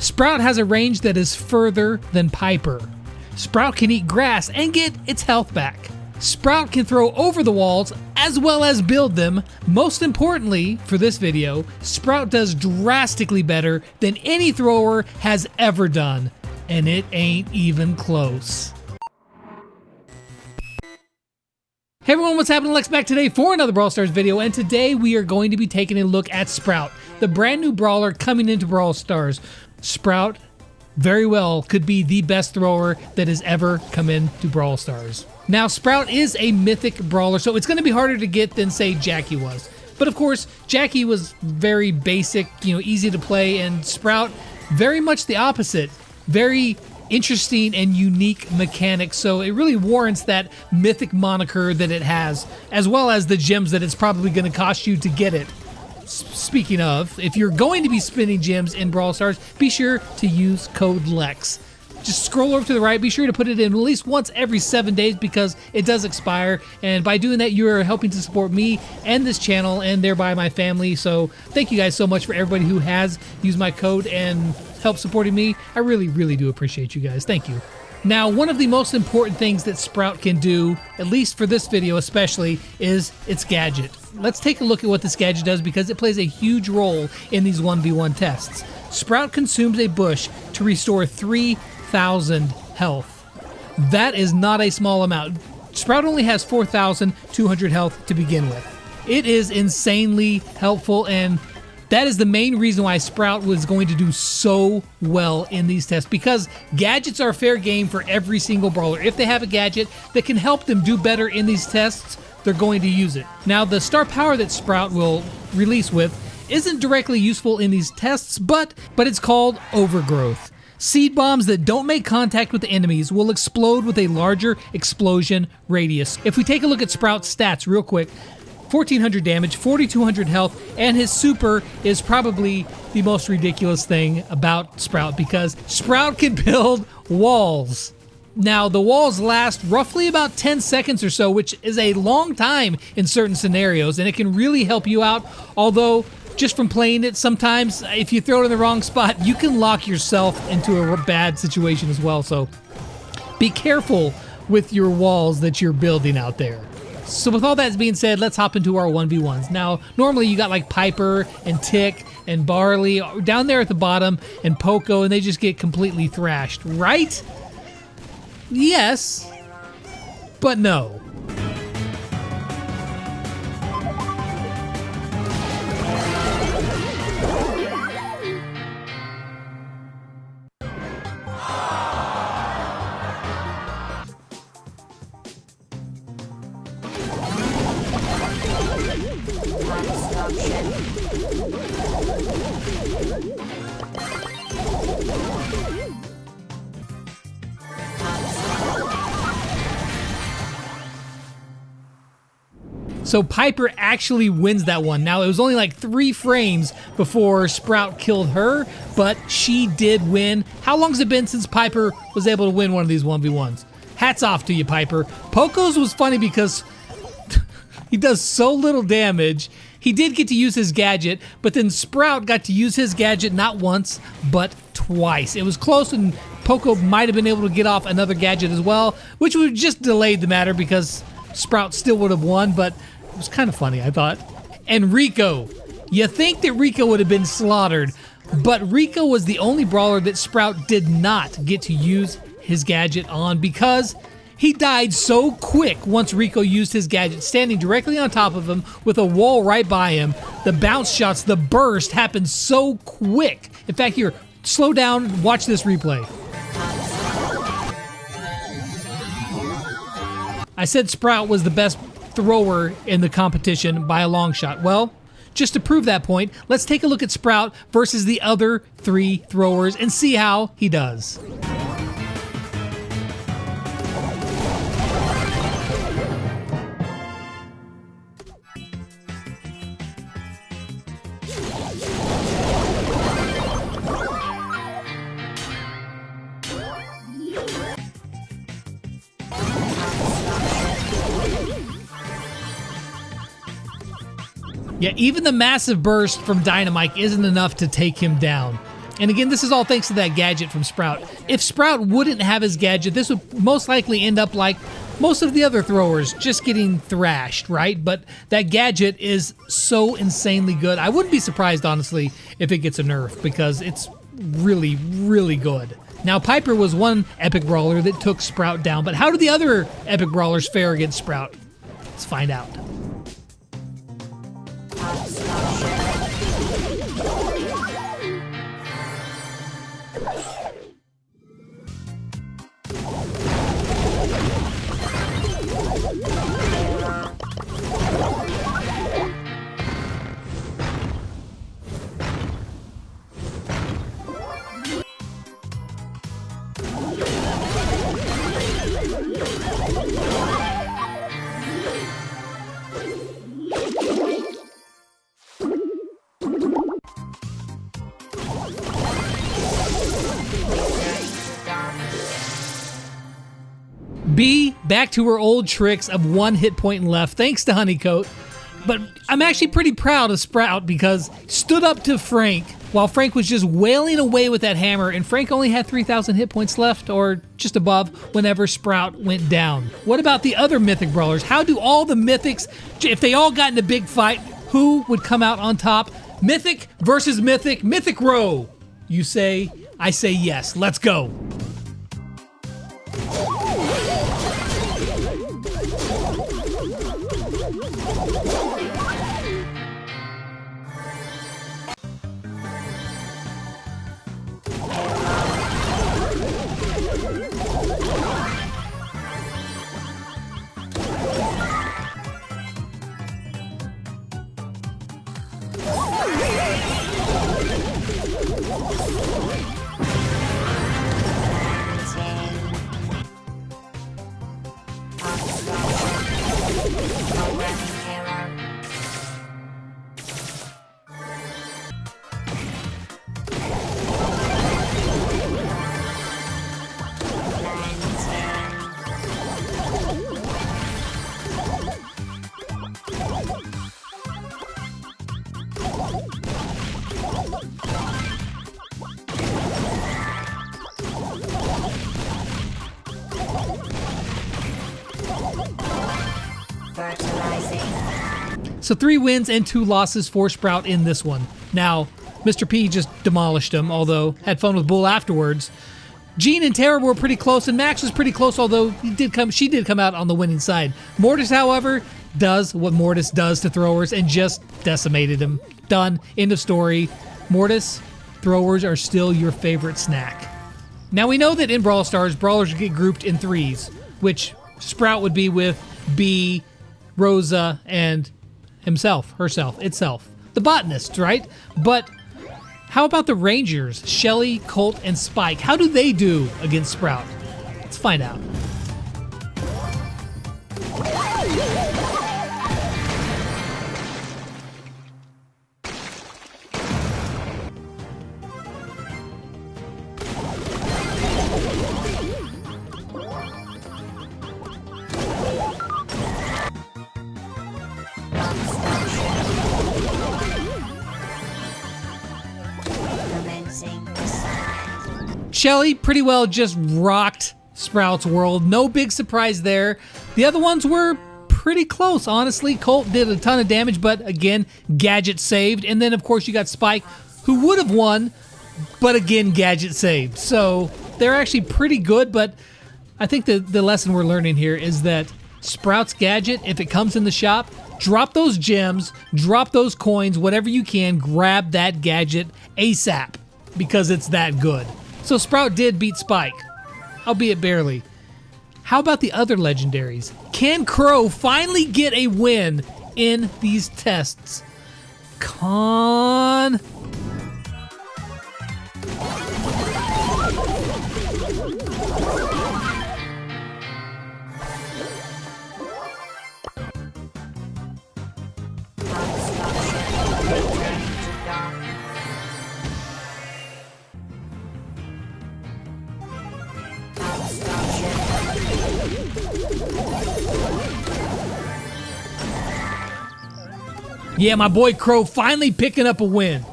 Sprout has a range that is further than Piper. Sprout can eat grass and get its health back. Sprout can throw over the walls as well as build them. Most importantly, for this video, Sprout does drastically better than any thrower has ever done, and it ain't even close. Hey everyone, what's happening? Lex back today for another Brawl Stars video, and today we are going to be taking a look at Sprout, the brand new brawler coming into Brawl Stars. Sprout very well could be the best thrower that has ever come into Brawl Stars. Now, Sprout is a mythic brawler, so it's going to be harder to get than, say, Jackie was. But of course, Jackie was very basic, easy to play, and Sprout, very much the opposite. Very interesting and unique mechanics, so it really warrants that mythic moniker that it has, as well as the gems that it's probably going to cost you to get it. Speaking of, if you're going to be spending gems in Brawl Stars, be sure to use code LEX. Just scroll over to the right, be sure to put it in at least once every 7 days because it does expire, and by doing that you are helping to support me and this channel and thereby my family. So thank you guys so much for everybody who has used my code and helped supporting me. I really do appreciate you guys. Thank you. Now, one of the most important things that Sprout can do, at least for this video especially, is its gadget. Let's take a look at what this gadget does because it plays a huge role in these 1v1 tests. Sprout consumes a bush to restore 3,000 health. That is not a small amount. Sprout only has 4,200 health to begin with. It is insanely helpful, and that is the main reason why Sprout was going to do so well in these tests, because gadgets are fair game for every single brawler. If they have a gadget that can help them do better in these tests, they're going to use it. Now, the star power that Sprout will release with isn't directly useful in these tests, but it's called Overgrowth. Seed bombs that don't make contact with the enemies will explode with a larger explosion radius. If we take a look at Sprout's stats real quick, 1,400 damage, 4,200 health, and his super is probably the most ridiculous thing about Sprout because Sprout can build walls. Now, the walls last roughly about 10 seconds or so, which is a long time in certain scenarios, and it can really help you out, although just from playing it, sometimes if you throw it in the wrong spot, you can lock yourself into a bad situation as well, so be careful with your walls that you're building out there. So with all that being said, let's hop into our 1v1s. Now, normally you got like Piper and Tick and Barley down there at the bottom and Poco, and they just get completely thrashed, right? Yes, but no. So Piper actually wins that one. Now, it was only like 3 frames before Sprout killed her, but she did win. How long has it been since Piper was able to win one of these 1v1s? Hats off to you, Piper. Poco's was funny because he does so little damage. He did get to use his gadget, but then Sprout got to use his gadget not once, but twice. It was close, and Poco might have been able to get off another gadget as well, which would have just delayed the matter because Sprout still would have won, but it was kind of funny, I thought. And Rico. You think that Rico would have been slaughtered, but Rico was the only brawler that Sprout did not get to use his gadget on because he died so quick once Rico used his gadget, standing directly on top of him with a wall right by him. The bounce shots, the burst happened so quick. In fact, here, slow down, watch this replay. I said Sprout was the best thrower in the competition by a long shot. Well, just to prove that point, let's take a look at Sprout versus the other 3 throwers and see how he does. Yeah, even the massive burst from Dynamite isn't enough to take him down. And again, this is all thanks to that gadget from Sprout. If Sprout wouldn't have his gadget, this would most likely end up like most of the other throwers, just getting thrashed, right? But that gadget is so insanely good. I wouldn't be surprised, honestly, if it gets a nerf, because it's really, really good. Now, Piper was one epic brawler that took Sprout down, but how did the other epic brawlers fare against Sprout? Let's find out. B, back to her old tricks of 1 hit point left, thanks to Honeycoat. But I'm actually pretty proud of Sprout because stood up to Frank while Frank was just wailing away with that hammer, and Frank only had 3,000 hit points left, or just above, whenever Sprout went down. What about the other Mythic brawlers? How do all the Mythics, if they all got in a big fight, who would come out on top? Mythic versus Mythic, Mythic Row. You say, I say yes, let's go. So 3 wins and 2 losses for Sprout in this one. Now, Mr. P just demolished him, although had fun with Bull afterwards. Jean and Tara were pretty close, and Max was pretty close, although she did come out on the winning side. Mortis, however, does what Mortis does to throwers and just decimated him. Done. End of story. Mortis, throwers are still your favorite snack. Now we know that in Brawl Stars, brawlers get grouped in 3s, which Sprout would be with B, Rosa, and herself, the botanists, right? But how about the Rangers, Shelly, Colt, and Spike? How do they do against Sprout? Let's find out. Shelly pretty well just rocked Sprout's world. No big surprise there. The other ones were pretty close, honestly. Colt did a ton of damage, but again, Gadget saved. And then, of course, you got Spike, who would have won, but again, Gadget saved. So they're actually pretty good, but I think the lesson we're learning here is that Sprout's Gadget, if it comes in the shop, drop those gems, drop those coins, whatever you can, grab that Gadget ASAP, because it's that good. So Sprout did beat Spike, albeit barely. How about the other legendaries? Can Crow finally get a win in these tests? Con. Yeah, my boy Crow finally picking up a win.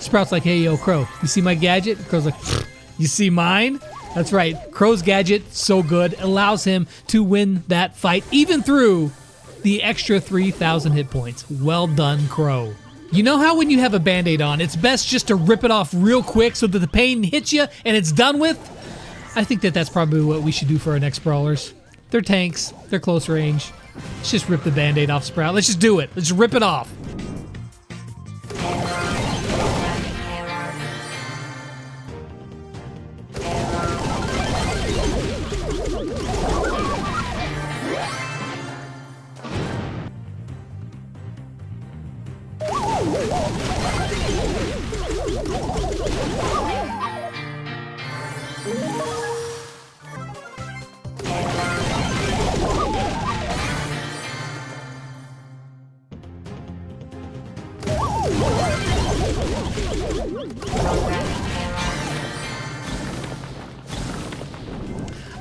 Sprout's like, hey, yo, Crow, you see my gadget? Crow's like, you see mine? That's right. Crow's gadget, so good, allows him to win that fight, even through the extra 3,000 hit points. Well done, Crow. You know how when you have a band-aid on, it's best just to rip it off real quick so that the pain hits you and it's done with? I think that that's probably what we should do for our next brawlers. They're tanks. They're close range. Let's just rip the band-aid off Sprout. Let's just do it. Let's just rip it off.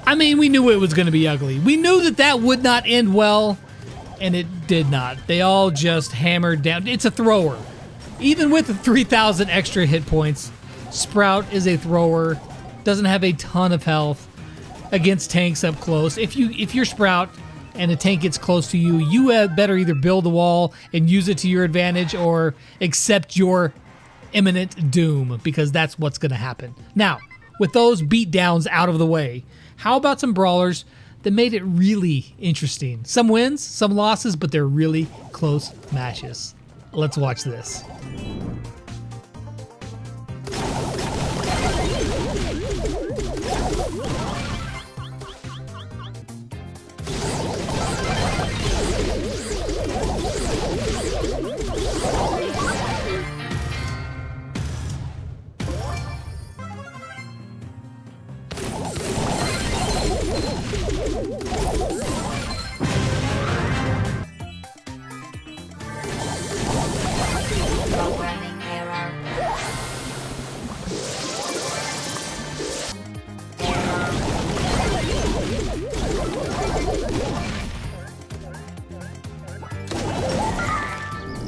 I mean, we knew it was going to be ugly. We knew that that would not end well, and it did not. They all just hammered down. It's a thrower. Even with the 3,000 extra hit points, Sprout is a thrower. Doesn't have a ton of health against tanks up close. If you're Sprout and a tank gets close to you, you had better either build a wall and use it to your advantage or accept your imminent doom, because that's what's going to happen. Now, with those beatdowns out of the way, how about some brawlers that made it really interesting? Some wins, some losses, but they're really close matches. Let's watch this.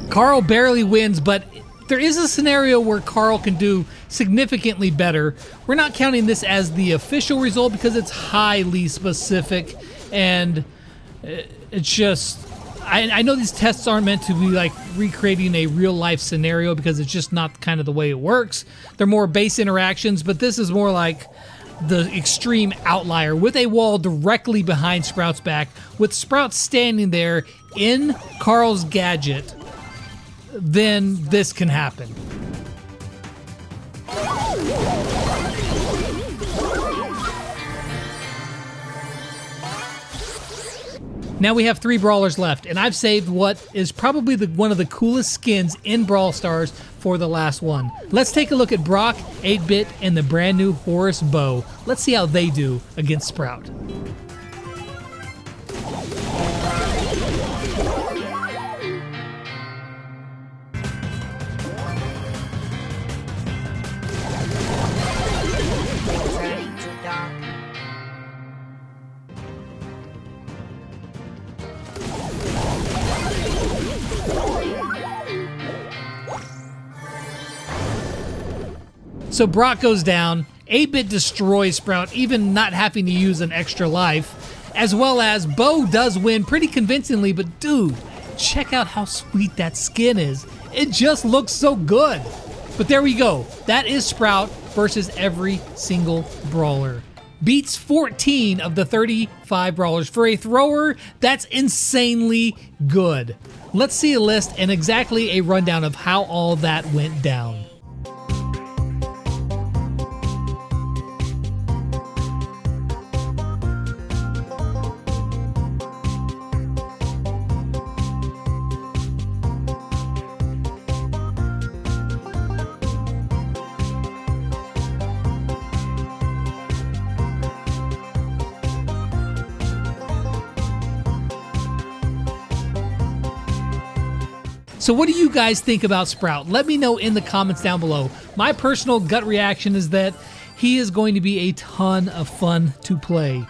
Carl barely wins, but there is a scenario where Carl can do significantly better. We're not counting this as the official result because it's highly specific, and it's just... I know these tests aren't meant to be like recreating a real life scenario because it's just not kind of the way it works. They're more base interactions, but this is more like the extreme outlier with a wall directly behind Sprout's back, with Sprout standing there in Carl's gadget. Then this can happen. Now we have 3 brawlers left, and I've saved what is probably one of the coolest skins in Brawl Stars for the last one. Let's take a look at Brock, 8-Bit, and the brand new Horus Bow. Let's see how they do against Sprout. So Brock goes down, 8-Bit destroys Sprout, even not having to use an extra life, as well as Bo does win pretty convincingly, but dude, check out how sweet that skin is. It just looks so good. But there we go. That is Sprout versus every single brawler. Beats 14 of the 35 brawlers. For a thrower, that's insanely good. Let's see a list and exactly a rundown of how all that went down. So what do you guys think about Sprout? Let me know in the comments down below. My personal gut reaction is that he is going to be a ton of fun to play.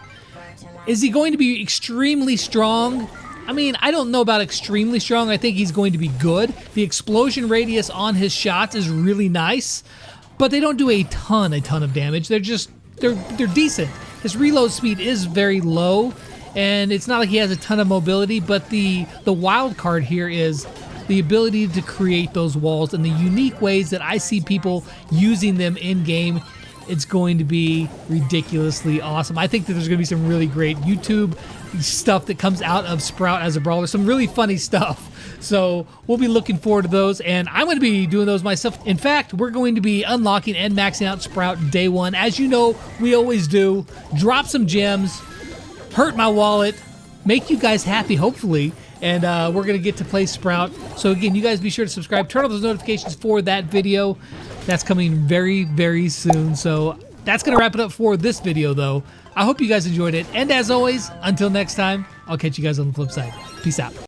Is he going to be extremely strong? I mean, I don't know about extremely strong. I think he's going to be good. The explosion radius on his shots is really nice, but they don't do a ton of damage. They're decent. His reload speed is very low, and it's not like he has a ton of mobility, but the wild card here is the ability to create those walls and the unique ways that I see people using them in game. It's going to be ridiculously awesome. I think that there's going to be some really great YouTube stuff that comes out of Sprout as a brawler, some really funny stuff. So we'll be looking forward to those, and I'm going to be doing those myself. In fact, we're going to be unlocking and maxing out Sprout day one. As you know, we always do. Drop some gems, hurt my wallet, make you guys happy, hopefully. And we're going to get to play Sprout. So again, you guys be sure to subscribe. Turn on those notifications for that video. That's coming very, very soon. So that's going to wrap it up for this video, though. I hope you guys enjoyed it. And as always, until next time, I'll catch you guys on the flip side. Peace out.